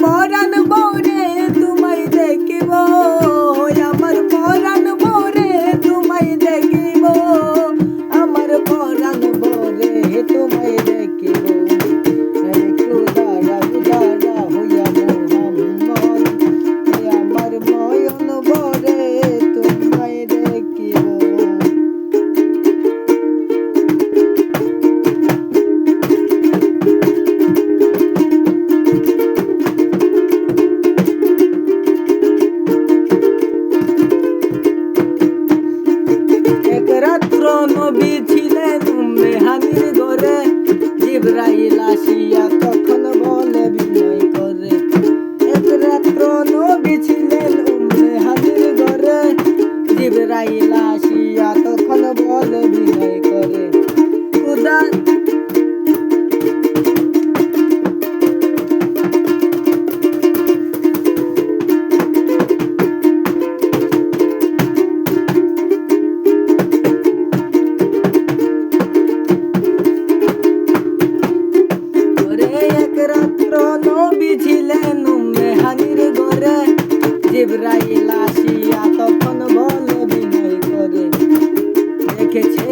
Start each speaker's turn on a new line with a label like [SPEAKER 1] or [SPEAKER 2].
[SPEAKER 1] পরাণ বরে তোমায় দেখিব, আমার পরাণ বরে তোমায় দেখিব, আমার পরাণ বরে তোমায় দেখিব। একটু দাঁড়া দাঁড়া হইয়া মোহাম্মদ, আমার নয়ন বরে তোমায় দেখিব। রাত্র নবী ছিলেন উম্মে হানির ঘরে, জিবরাইল আসিয়া তখন বলে বিনয় করে। এক রাত্র নবী ছিলেন উম্মে হানির ঘরে, জিবরাইল আসিয়া তখন বলে বিনয় করে। খুদা নবী ছিলেন উম্মে হানির ঘরে, জিবরাইল আসিয়া তখন বলে বিনয় করে। দেখেছে